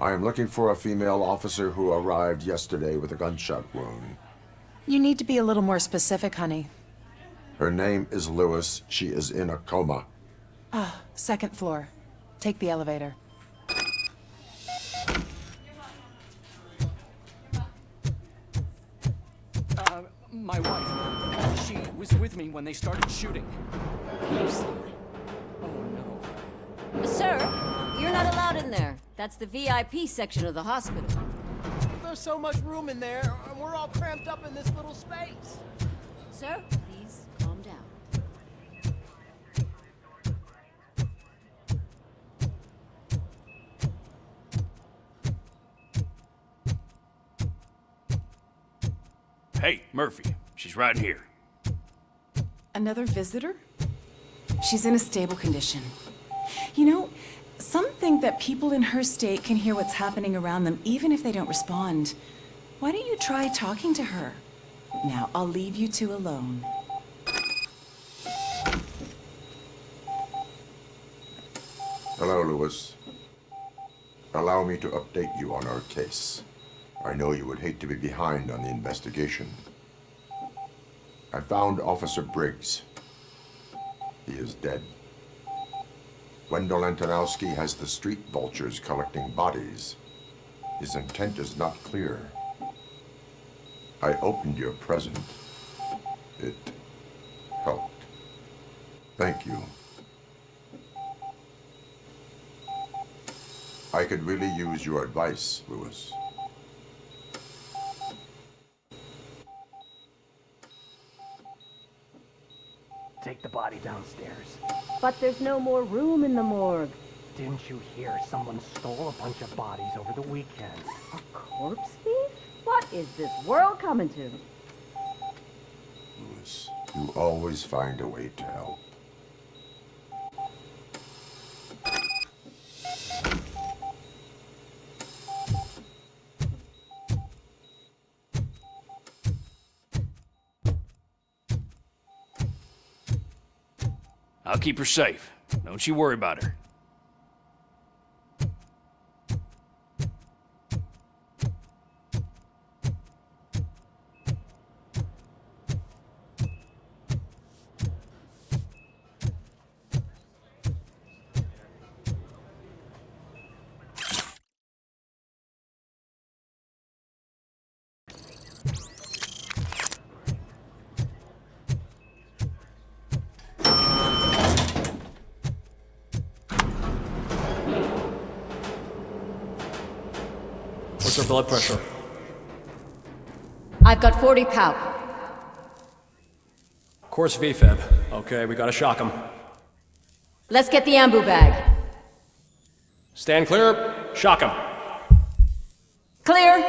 I am looking for a female officer who arrived yesterday with a gunshot wound. You need to be a little more specific, honey. Her name is Lewis. She is in a coma. Ah, second floor. Take the elevator. My wife. She was with me when they started shooting. I'm sorry. Oh, no. Sir, you're not allowed in there. That's the VIP section of the hospital. There's so much room in there, and we're all cramped up in this little space. Sir, please calm down. Hey, Murphy. She's right here. Another visitor? She's in a stable condition. You know, some think that people in her state can hear what's happening around them even if they don't respond. Why don't you try talking to her? Now, I'll leave you two alone. Hello, Lewis. Allow me to update you on our case. I know you would hate to be behind on the investigation. I found Officer Briggs. He is dead. Wendell Antonowski has the street vultures collecting bodies. His intent is not clear. I opened your present. It helped. Thank you. I could really use your advice, Lewis. Take the body downstairs. But there's no more room in the morgue. Didn't you hear someone stole a bunch of bodies over the weekend? A corpse thief? What is this world coming to? Lewis, you always find a way to help. I'll keep her safe. Don't you worry about her. What's her blood pressure? I've got 40 pow. Course VFib. Okay, we gotta shock him. Let's get the ambu bag. Stand clear, shock him. Clear.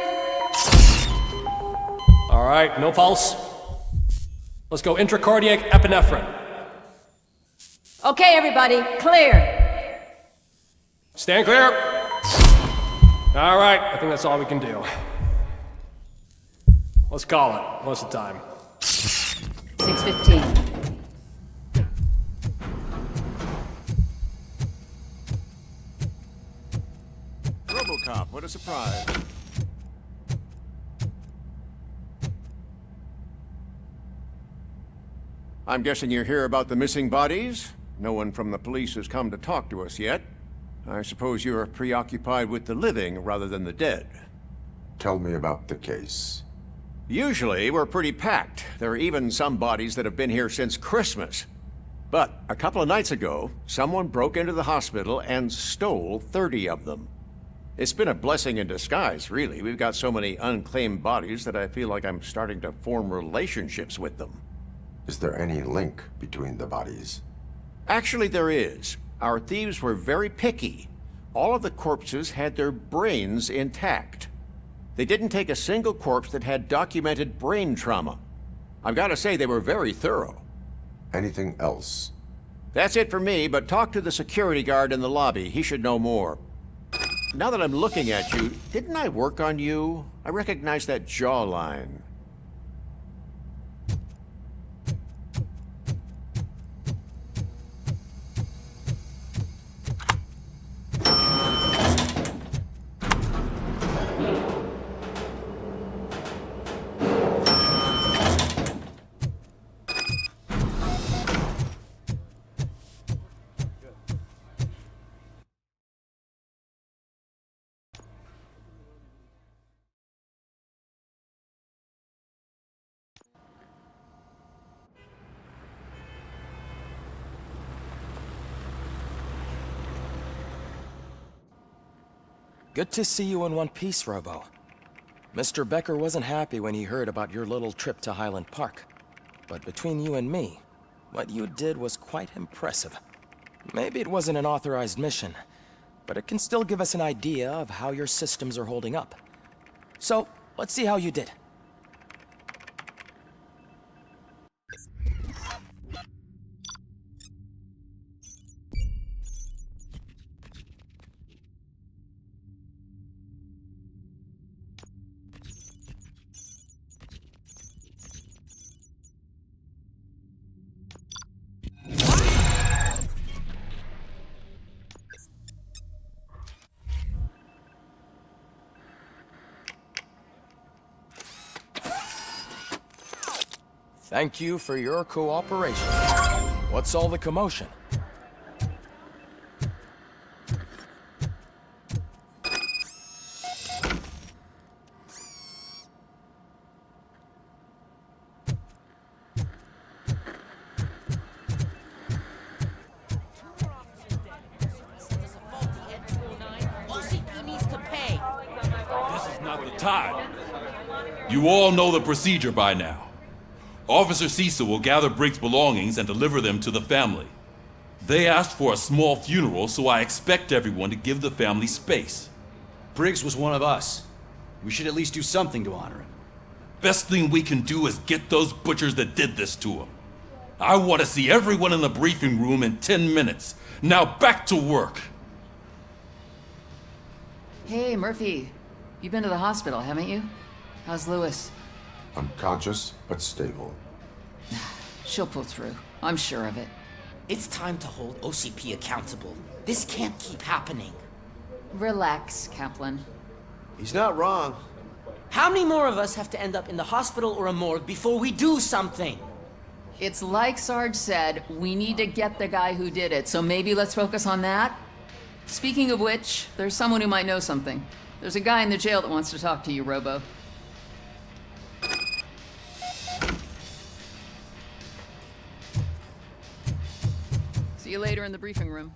All right, no pulse. Let's go intracardiac epinephrine. Okay, everybody, clear. Stand clear. All right, I think that's all we can do. Let's call it. What's the time? 6:15. RoboCop, what a surprise. I'm guessing you're here about the missing bodies? No one from the police has come to talk to us yet. I suppose you're preoccupied with the living rather than the dead. Tell me about the case. Usually, we're pretty packed. There are even some bodies that have been here since Christmas. But a couple of nights ago, someone broke into the hospital and stole 30 of them. It's been a blessing in disguise, really. We've got so many unclaimed bodies that I feel like I'm starting to form relationships with them. Is there any link between the bodies? Actually, there is. Our thieves were very picky. All of the corpses had their brains intact. They didn't take a single corpse that had documented brain trauma. I've got to say, they were very thorough. Anything else? That's it for me, but talk to the security guard in the lobby. He should know more. Now that I'm looking at you, didn't I work on you? I recognize that jawline. Good to see you in one piece, Robo. Mr. Becker wasn't happy when he heard about your little trip to Highland Park. But between you and me, what you did was quite impressive. Maybe it wasn't an authorized mission, but it can still give us an idea of how your systems are holding up. So, let's see how you did. Thank you for your cooperation. What's all the commotion? You all know the procedure by now. Officer Cecil will gather Briggs' belongings and deliver them to the family. They asked for a small funeral, so I expect everyone to give the family space. Briggs was one of us. We should at least do something to honor him. Best thing we can do is get those butchers that did this to him. I want to see everyone in the briefing room in 10 minutes. Now back to work. Hey, Murphy. You've been to the hospital, haven't you? How's Lewis? Unconscious, but stable. She'll pull through. I'm sure of it. It's time to hold OCP accountable. This can't keep happening. Relax, Kaplan. He's not wrong. How many more of us have to end up in the hospital or a morgue before we do something? It's like Sarge said, we need to get the guy who did it, so maybe let's focus on that? Speaking of which, there's someone who might know something. There's a guy in the jail that wants to talk to you, Robo. See you later in the briefing room.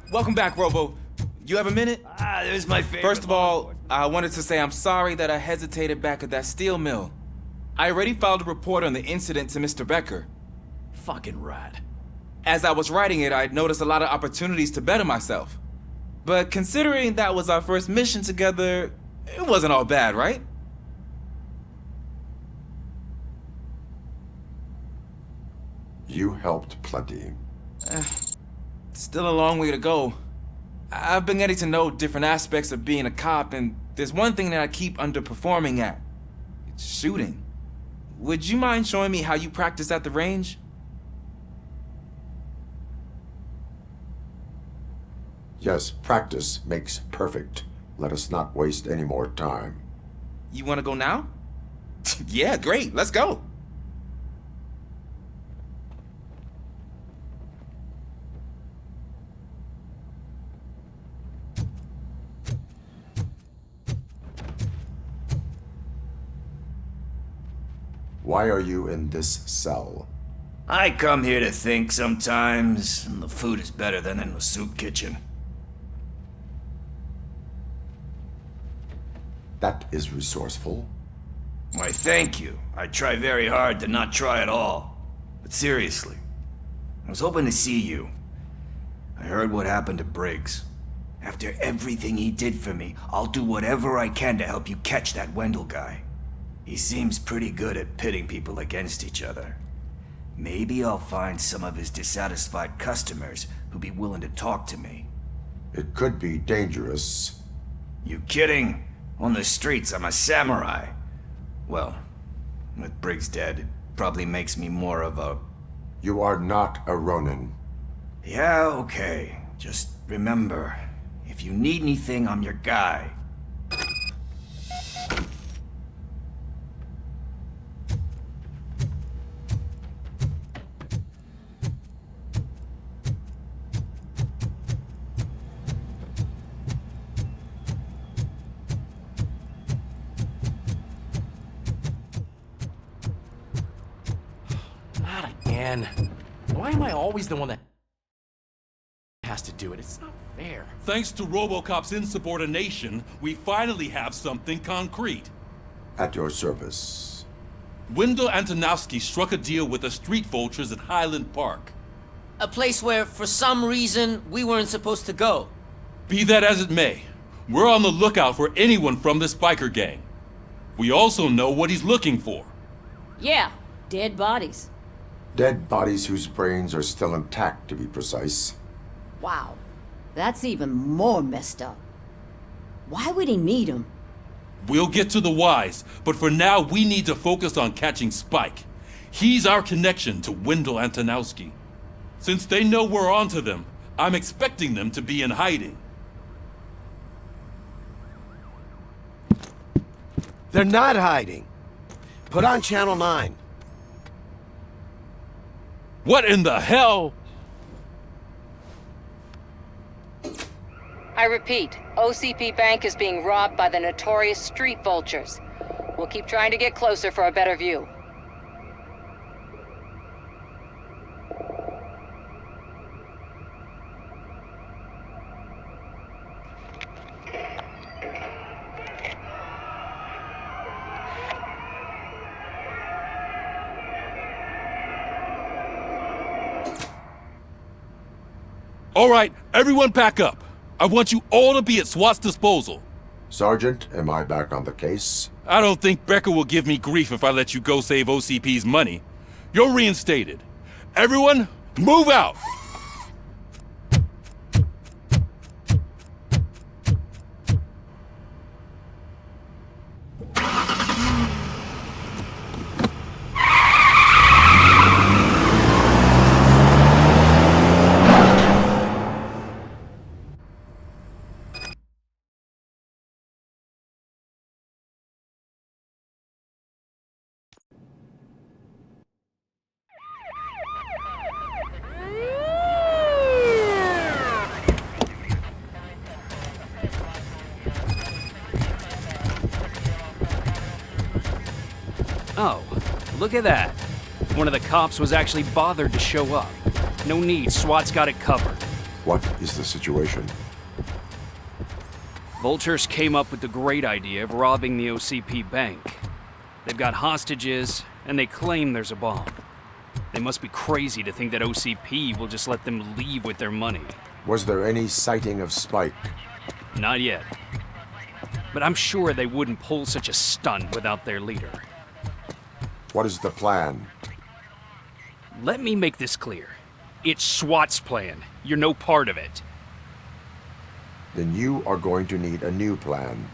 Welcome back, Robo. You have a minute? There's my favorite. First of all, I wanted to say I'm sorry that I hesitated back at that steel mill. I already filed a report on the incident to Mr. Becker. Fucking rat. As I was writing it, I'd noticed a lot of opportunities to better myself. But considering that was our first mission together, it wasn't all bad, right? You helped plenty. Still a long way to go. I've been getting to know different aspects of being a cop, and there's one thing that I keep underperforming at. It's shooting. Would you mind showing me how you practice at the range? Yes, practice makes perfect. Let us not waste any more time. You want to go now? Yeah, great. Let's go. Why are you in this cell? I come here to think sometimes, and the food is better than in the soup kitchen. That is resourceful. Why, thank you. I try very hard to not try at all. But seriously, I was hoping to see you. I heard what happened to Briggs. After everything he did for me, I'll do whatever I can to help you catch that Wendell guy. He seems pretty good at pitting people against each other. Maybe I'll find some of his dissatisfied customers who'd be willing to talk to me. It could be dangerous. You kidding? On the streets, I'm a samurai. Well, with Briggs dead, it probably makes me more of a... You are not a Ronin. Yeah, okay. Just remember, if you need anything, I'm your guy. man. Why am I always the one that has to do it? It's not fair. Thanks to RoboCop's insubordination, we finally have something concrete. At your service. Wendell Antonowski struck a deal with the street vultures at Highland Park. A place where, for some reason, we weren't supposed to go. Be that as it may, we're on the lookout for anyone from this biker gang. We also know what he's looking for. Yeah, dead bodies. Dead bodies whose brains are still intact, to be precise. Wow, that's even more messed up. Why would he need them? We'll get to the whys, but for now we need to focus on catching Spike. He's our connection to Wendell Antonowski. Since they know we're onto them, I'm expecting them to be in hiding. They're not hiding. Put on Channel 9. What in the hell? I repeat, OCP Bank is being robbed by the notorious street vultures. We'll keep trying to get closer for a better view. All right, everyone pack up. I want you all to be at SWAT's disposal. Sergeant, am I back on the case? I don't think Becker will give me grief if I let you go save OCP's money. You're reinstated. Everyone, move out! Oh, look at that. One of the cops was actually bothered to show up. No need, SWAT's got it covered. What is the situation? Vultures came up with the great idea of robbing the OCP bank. They've got hostages, and they claim there's a bomb. They must be crazy to think that OCP will just let them leave with their money. Was there any sighting of Spike? Not yet. But I'm sure they wouldn't pull such a stunt without their leader. What is the plan? Let me make this clear. It's SWAT's plan. You're no part of it. Then you are going to need a new plan.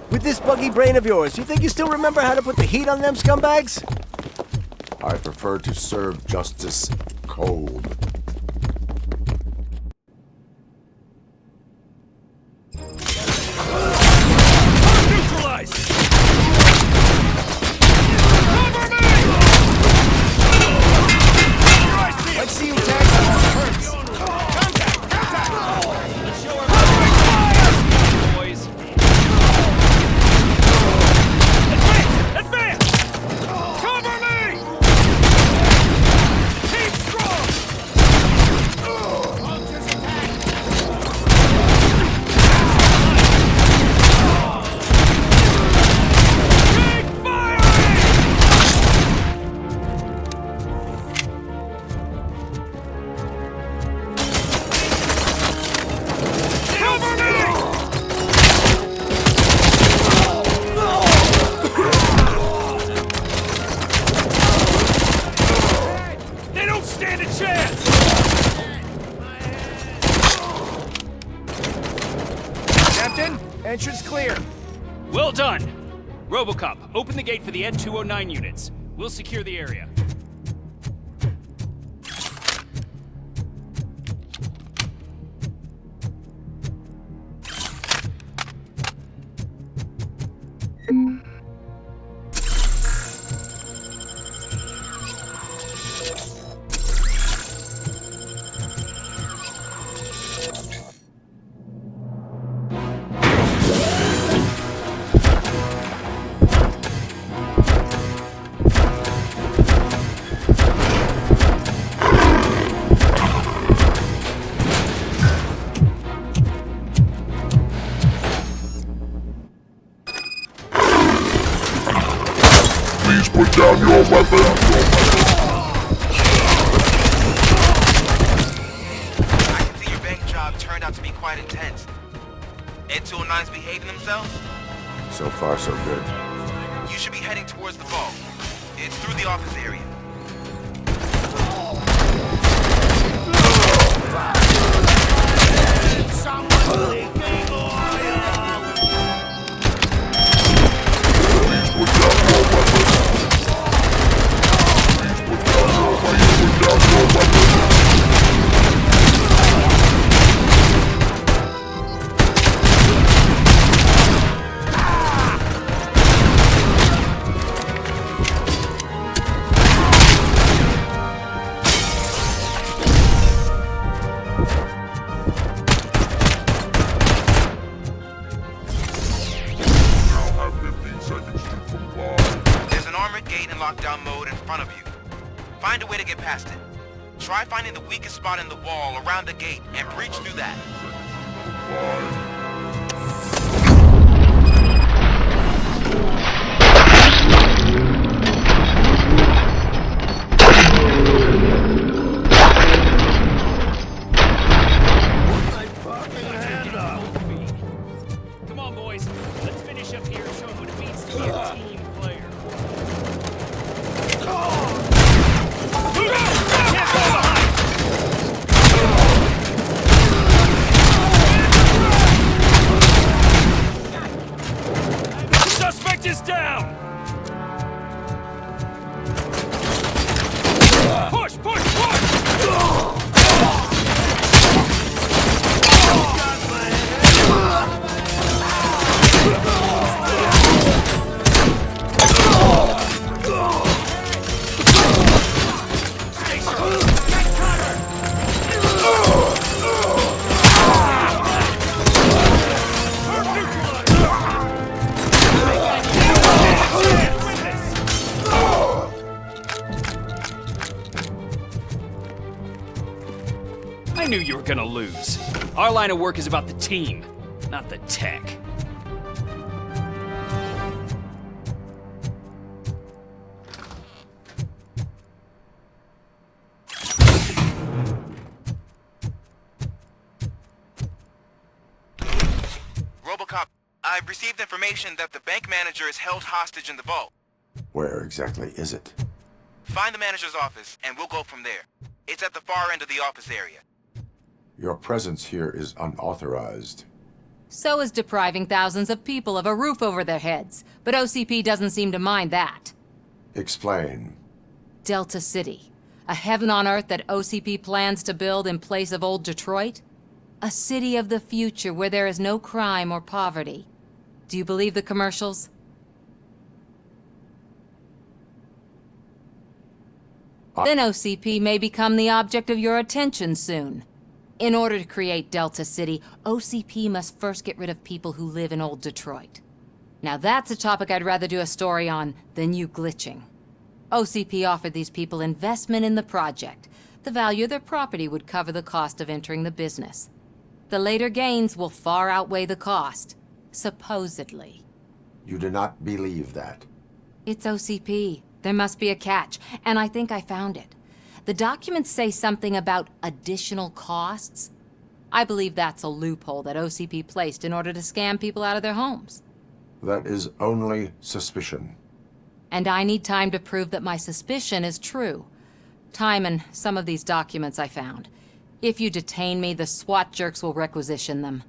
With this buggy brain of yours, you think you still remember how to put the heat on them scumbags? I prefer to serve justice cold. Neutralized! Let's see who tags on our hurts. Let's show our fire, boys. Advance! Cover me! Keep strong! Keep firing! Cover me! They don't stand a chance! Captain, entrance clear. Well done. RoboCop, open the gate for the N209 units. We'll secure the area. Please put down your weapon. I can see your bank job turned out to be quite intense. Ed 209's behaving themselves? So far, so good. You should be heading towards the vault. It's through the office area. Lockdown mode in front of you. Find a way to get past it. Try finding the weakest spot in the wall around the gate and breach through that. Come on, boys. Let's finish up here and show them what it means to be a team player. Suspect is down! Push, push, push! I knew you were gonna lose. Our line of work is about the team, not the tech. RoboCop, I've received information that the bank manager is held hostage in the vault. Where exactly is it? Find the manager's office, and we'll go from there. It's at the far end of the office area. Your presence here is unauthorized. So is depriving thousands of people of a roof over their heads, but OCP doesn't seem to mind that. Explain. Delta City, a heaven on earth that OCP plans to build in place of old Detroit? A city of the future where there is no crime or poverty. Do you believe the commercials? Then OCP may become the object of your attention soon. In order to create Delta City, OCP must first get rid of people who live in old Detroit. Now that's a topic I'd rather do a story on than you glitching. OCP offered these people investment in the project. The value of their property would cover the cost of entering the business. The later gains will far outweigh the cost, supposedly. You do not believe that. It's OCP. There must be a catch, and I think I found it. The documents say something about additional costs. I believe that's a loophole that OCP placed in order to scam people out of their homes. That is only suspicion. And I need time to prove that my suspicion is true. Time and some of these documents I found. If you detain me, the SWAT jerks will requisition them.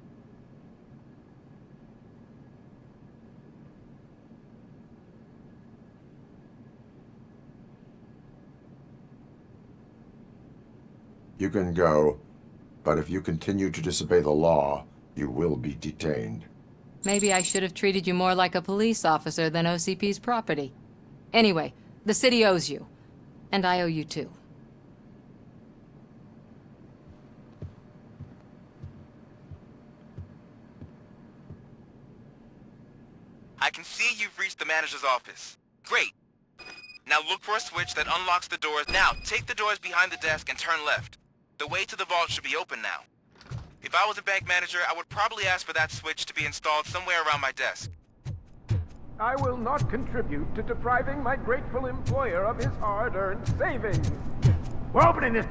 You can go, but if you continue to disobey the law, you will be detained. Maybe I should have treated you more like a police officer than OCP's property. Anyway, the city owes you. And I owe you too. I can see you've reached the manager's office. Great. Now look for a switch that unlocks the doors. Now, take the doors behind the desk and turn left. The way to the vault should be open now. If I was a bank manager, I would probably ask for that switch to be installed somewhere around my desk. I will not contribute to depriving my grateful employer of his hard-earned savings. We're opening this...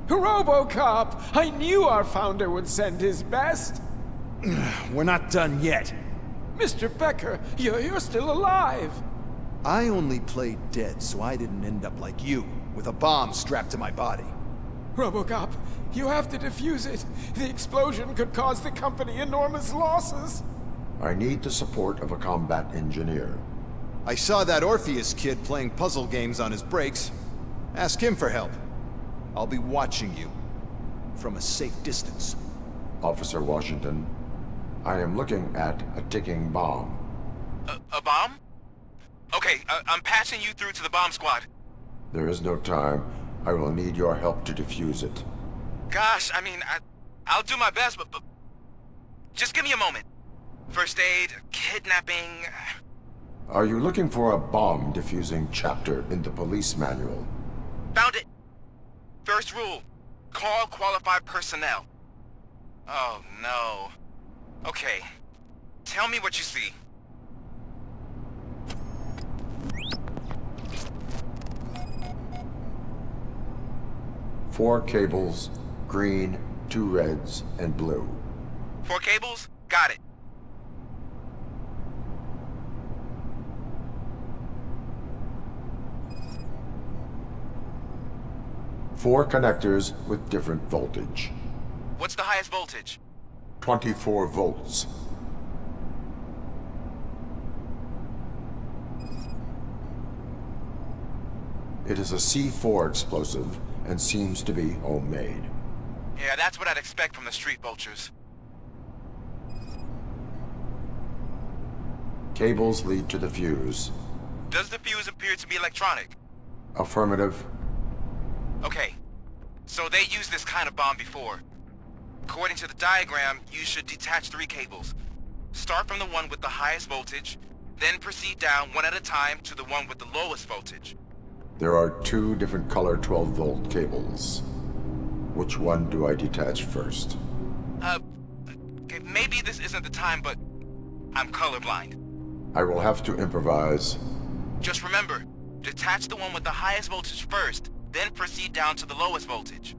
RoboCop! I knew our founder would send his best! We're not done yet. Mr. Becker, you're still alive! I only played dead so I didn't end up like you, with a bomb strapped to my body. RoboCop, you have to defuse it. The explosion could cause the company enormous losses. I need the support of a combat engineer. I saw that Orpheus kid playing puzzle games on his breaks. Ask him for help. I'll be watching you. From a safe distance. Officer Washington, I am looking at a ticking bomb. A bomb? Okay, I'm passing you through to the bomb squad. There is no time. I will need your help to defuse it. Gosh, I mean, I'll do my best, but just give me a moment. First aid, kidnapping... Are you looking for a bomb defusing chapter in the police manual? Found it! First rule, call qualified personnel. Oh, no. Okay, tell me what you see. Four cables, green, 2 reds, and blue. 4 cables? Got it. Four connectors with different voltage. What's the highest voltage? 24 volts. It is a C4 explosive and seems to be homemade. Yeah, that's what I'd expect from the street vultures. Cables lead to the fuse. Does the fuse appear to be electronic? Affirmative. Okay, so they used this kind of bomb before. According to the diagram, you should detach 3 cables. Start from the one with the highest voltage, then proceed down one at a time to the one with the lowest voltage. There are 2 different color 12-volt cables. Which one do I detach first? Okay, maybe this isn't the time, but I'm colorblind. I will have to improvise. Just remember, detach the one with the highest voltage first, then proceed down to the lowest voltage.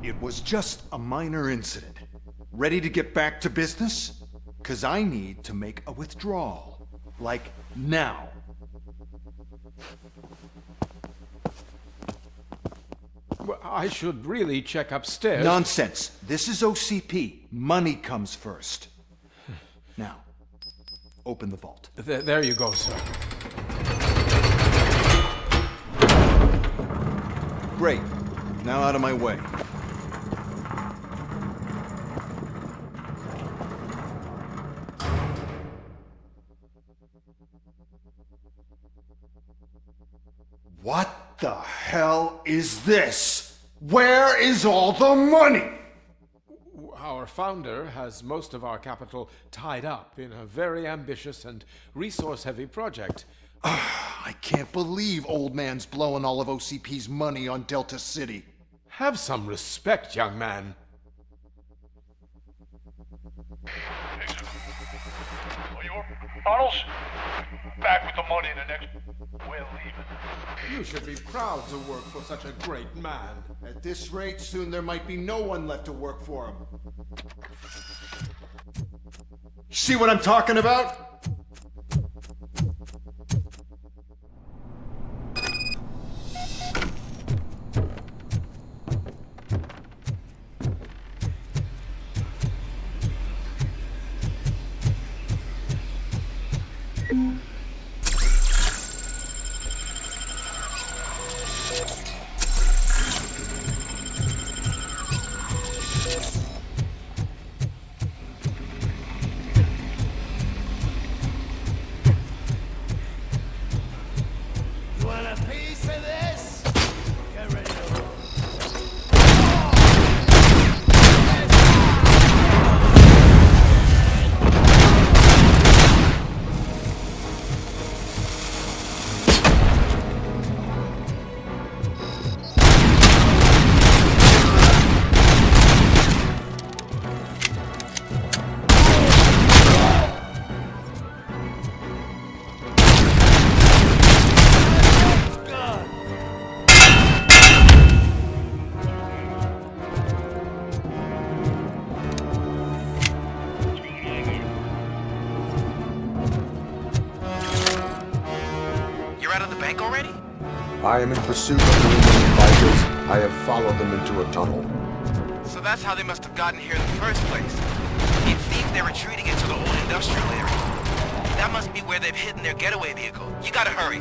It was just a minor incident. Ready to get back to business? 'Cause I need to make a withdrawal. Like, now. Well, I should really check upstairs. Nonsense. This is OCP. Money comes first. Now, open the vault. There you go, sir. Great. Now out of my way. What the hell is this? Where is all the money? Our founder has most of our capital tied up in a very ambitious and resource-heavy project. I can't believe old man's blowing all of OCP's money on Delta City. Have some respect, young man. Bottles? Back with the money in the next... We're leaving. You should be proud to work for such a great man. At this rate, soon there might be no one left to work for him. See what I'm talking about? I am in pursuit of the remaining bikers. I have followed them into a tunnel. So that's how they must have gotten here in the first place. It seems they're retreating into the old industrial area. That must be where they've hidden their getaway vehicle. You gotta hurry.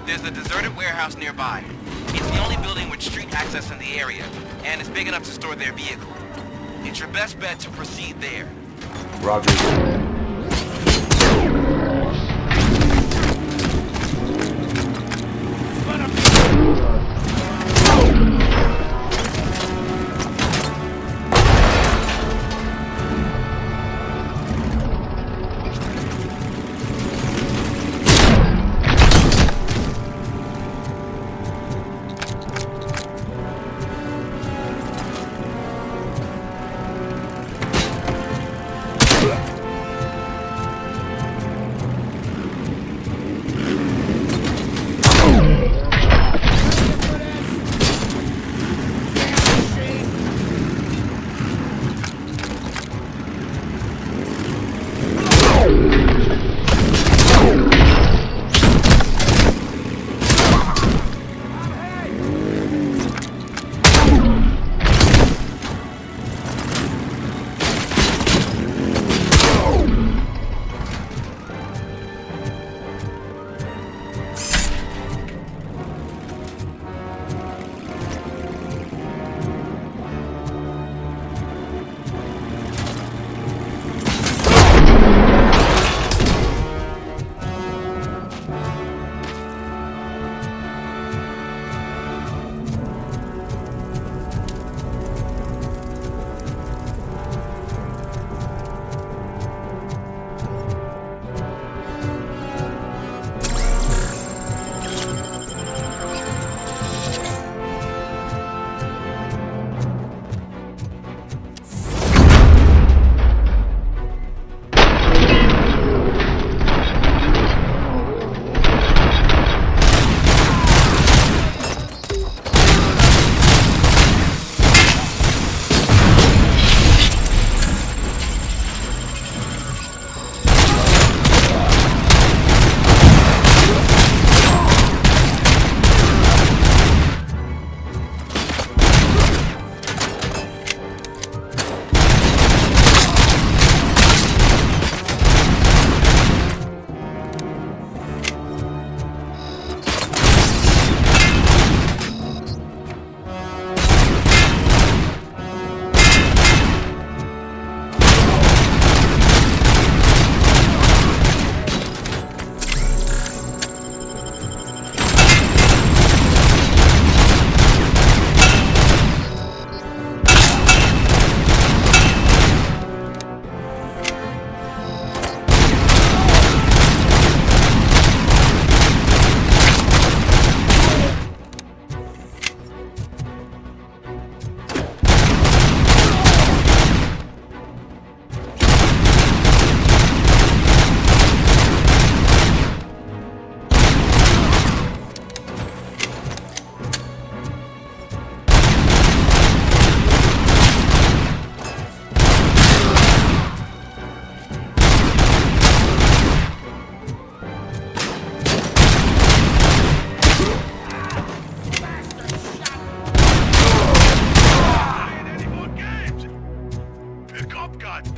There's a deserted warehouse nearby. It's the only building with street access in the area, and it's big enough to store their vehicle. It's your best bet to proceed there. Roger.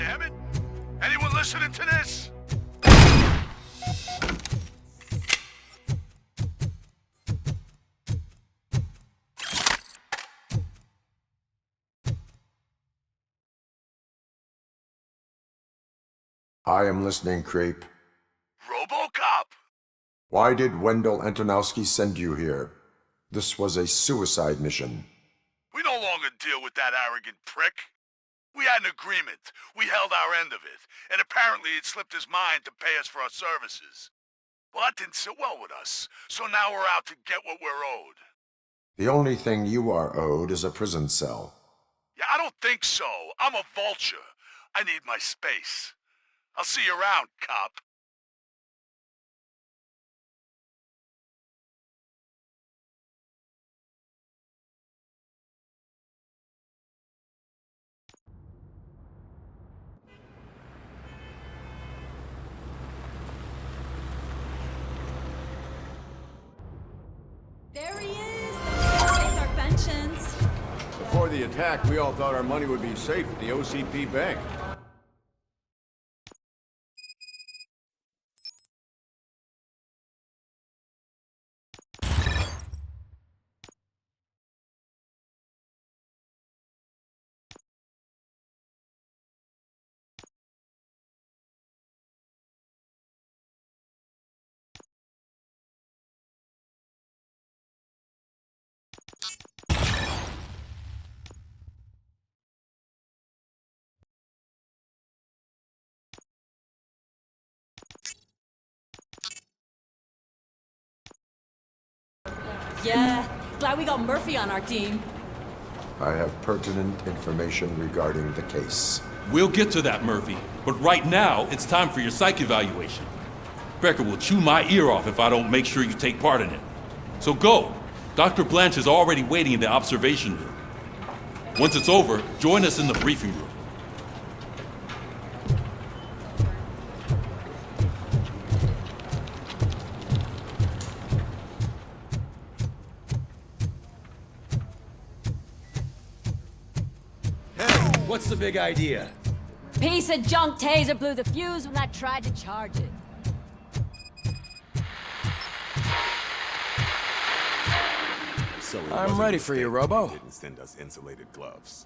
damn it! Anyone listening to this? I am listening, Creep. RoboCop! Why did Wendell Antonowski send you here? This was a suicide mission. We no longer deal with that arrogant prick. We had an agreement. We held our end of it. And apparently it slipped his mind to pay us for our services. Well, that didn't sit well with us. So now we're out to get what we're owed. The only thing you are owed is a prison cell. Yeah, I don't think so. I'm a vulture. I need my space. I'll see you around, cop. There he is! There's our pensions. Before the attack, we all thought our money would be safe at the OCP bank. Yeah, glad we got Murphy on our team. I have pertinent information regarding the case. We'll get to that, Murphy. But right now, it's time for your psych evaluation. Becker will chew my ear off if I don't make sure you take part in it. So go. Dr. Blanche is already waiting in the observation room. Once it's over, join us in the briefing room. What's the big idea? Piece of junk taser blew the fuse when I tried to charge it. I'm ready for you, Robo. Didn't send us insulated gloves.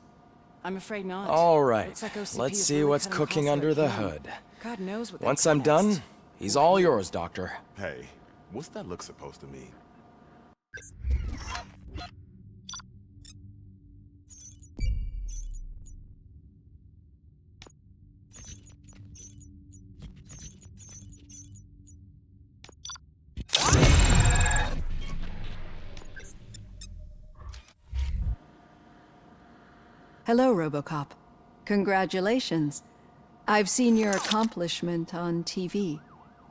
I'm afraid not. All right. Looks like OCP Let's is see really what's cutting cooking costs under like the him. hood. God knows what. Once I'm done, he's all yours, Doctor. Hey, what's that look supposed to mean? Hello, RoboCop. Congratulations. I've seen your accomplishment on TV.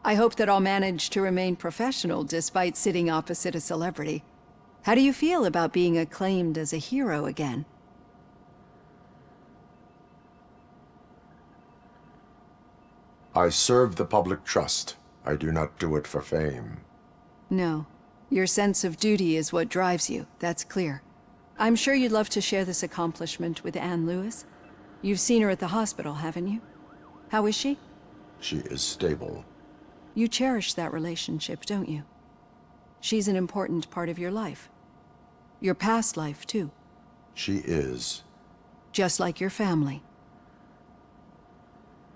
I hope that I'll manage to remain professional despite sitting opposite a celebrity. How do you feel about being acclaimed as a hero again? I serve the public trust. I do not do it for fame. No. Your sense of duty is what drives you, that's clear. I'm sure you'd love to share this accomplishment with Anne Lewis. You've seen her at the hospital, haven't you? How is she? She is stable. You cherish that relationship, don't you? She's an important part of your life. Your past life, too. She is. Just like your family.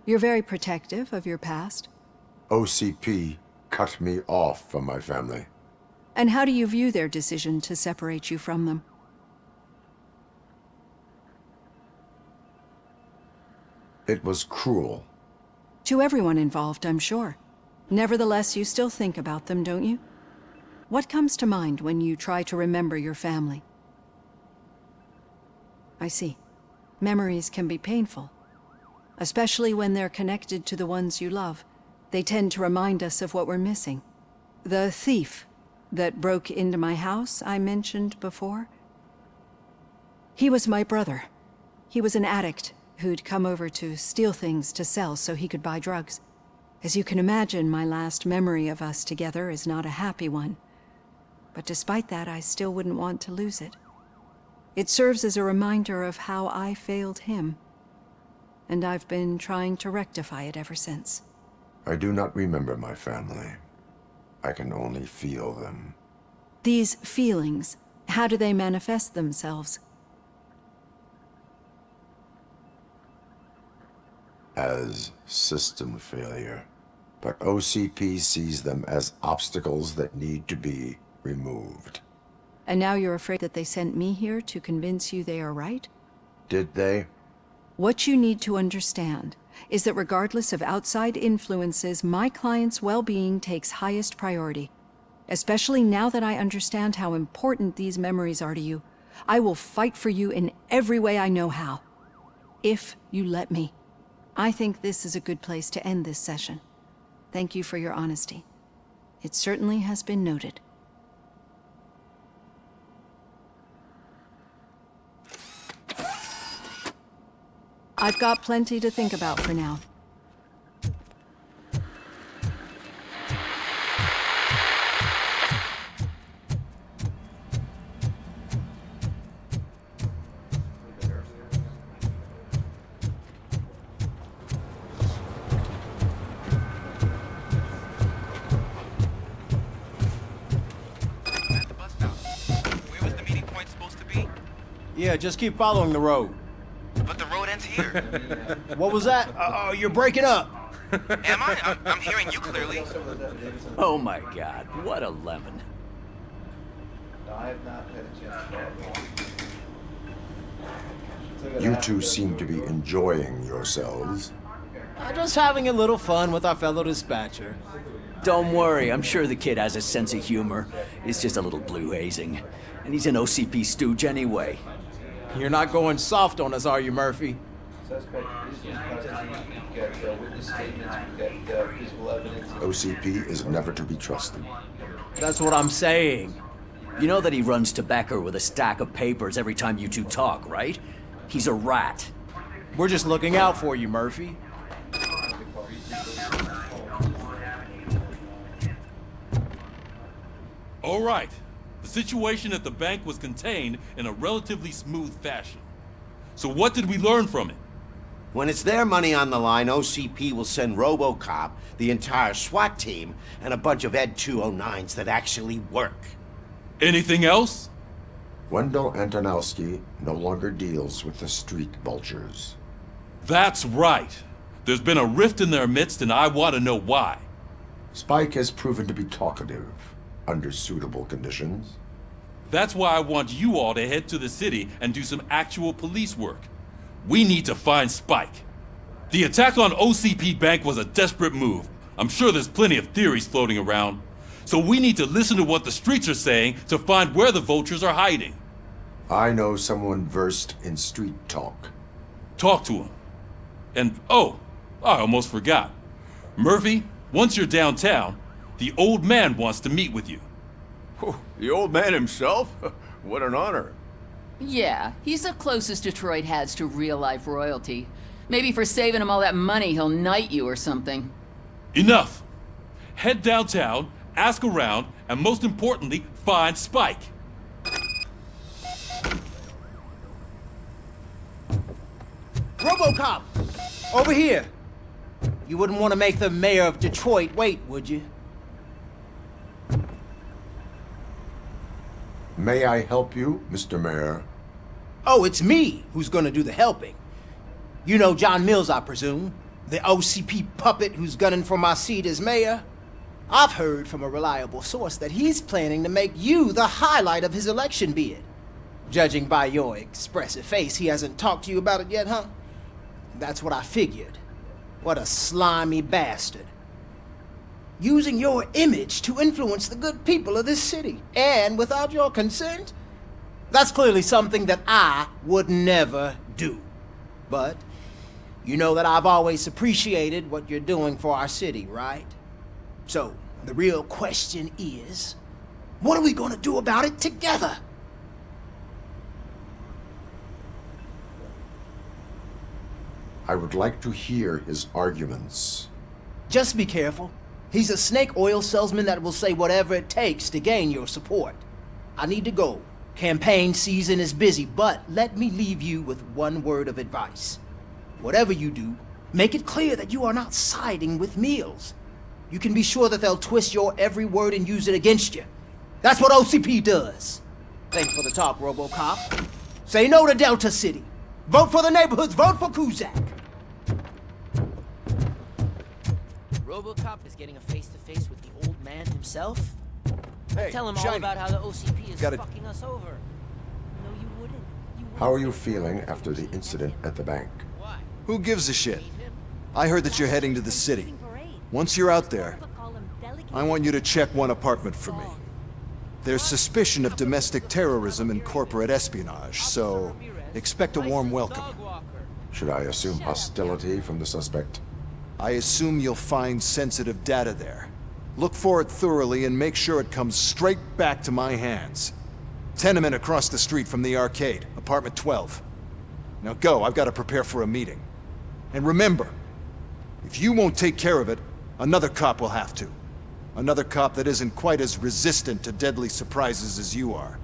You're very protective of your past. OCP cut me off from my family. And how do you view their decision to separate you from them? It was cruel. To everyone involved, I'm sure. Nevertheless, you still think about them, don't you? What comes to mind when you try to remember your family? I see. Memories can be painful. Especially when they're connected to the ones you love. They tend to remind us of what we're missing. The thief that broke into my house I mentioned before? He was my brother. He was an addict who'd come over to steal things to sell so he could buy drugs. As you can imagine, my last memory of us together is not a happy one. But despite that, I still wouldn't want to lose it. It serves as a reminder of how I failed him. and I've been trying to rectify it ever since. I do not remember my family. I can only feel them. These feelings, how do they manifest themselves? As system failure. But OCP sees them as obstacles that need to be removed. And now you're afraid that they sent me here to convince you they are right? Did they? What you need to understand is that regardless of outside influences, my client's well-being takes highest priority. Especially now that I understand how important these memories are to you. I will fight for you in every way I know how. If you let me. I think this is a good place to end this session. Thank you for your honesty. It certainly has been noted. I've got plenty to think about for now. Yeah, just keep following the road. But the road ends here. What was that? You're breaking up. Am I? I'm hearing you clearly. Oh my god, what a lemon. You two seem to be enjoying yourselves. Just having a little fun with our fellow dispatcher. Don't worry, I'm sure the kid has a sense of humor. It's just a little blue hazing. And he's an OCP stooge anyway. You're not going soft on us, are you, Murphy? OCP is never to be trusted. That's what I'm saying. You know that he runs to Becker with a stack of papers every time you two talk, right? He's a rat. We're just looking out for you, Murphy. All right. The situation at the bank was contained in a relatively smooth fashion. So what did we learn from it? When it's their money on the line, OCP will send RoboCop, the entire SWAT team, and a bunch of Ed 209s that actually work. Anything else? Wendell Antonowski no longer deals with the street vultures. That's right. There's been a rift in their midst, and I want to know why. Spike has proven to be talkative, under suitable conditions. That's why I want you all to head to the city and do some actual police work. We need to find Spike. The attack on OCP Bank was a desperate move. I'm sure there's plenty of theories floating around. So we need to listen to what the streets are saying to find where the vultures are hiding. I know someone versed in street talk. Talk to him. And, oh, I almost forgot. Murphy, once you're downtown, the old man wants to meet with you. Oh, the old man himself? What an honor. Yeah, he's the closest Detroit has to real-life royalty. Maybe for saving him all that money, he'll knight you or something. Enough! Head downtown, ask around, and most importantly, find Spike. RoboCop! Over here! You wouldn't want to make the mayor of Detroit wait, would you? May I help you, Mr. Mayor? Oh, it's me who's gonna do the helping. You know John Mills, I presume? The OCP puppet who's gunning for my seat as mayor? I've heard from a reliable source that he's planning to make you the highlight of his election bid. Judging by your expressive face, he hasn't talked to you about it yet, huh? That's what I figured. What a slimy bastard. Using your image to influence the good people of this city, and without your consent? That's clearly something that I would never do. But you know that I've always appreciated what you're doing for our city, right? So, the real question is, what are we gonna do about it together? I would like to hear his arguments. Just be careful. He's a snake oil salesman that will say whatever it takes to gain your support. I need to go. Campaign season is busy, but let me leave you with one word of advice. whatever you do, make it clear that you are not siding with Mills. You can be sure that they'll twist your every word and use it against you. That's what OCP does. Thanks for the talk, RoboCop. Say no to Delta City. Vote for the neighborhoods, vote for Kuzak. RoboCop is getting a face-to-face with the old man himself? Hey, tell him all Shiny. about how the OCP is Got it. fucking us over. No, you wouldn't. How are you feeling after the incident at the bank? Who gives a shit? I heard that you're heading to the city. Once you're out there, I want you to check one apartment for me. There's suspicion of domestic terrorism and corporate espionage, so expect a warm welcome. Should I assume hostility from the suspect? I assume you'll find sensitive data there. Look for it thoroughly and make sure it comes straight back to my hands. Tenement across the street from the arcade, apartment 12. Now go, I've got to prepare for a meeting. And remember, if you won't take care of it, another cop will have to. Another cop that isn't quite as resistant to deadly surprises as you are.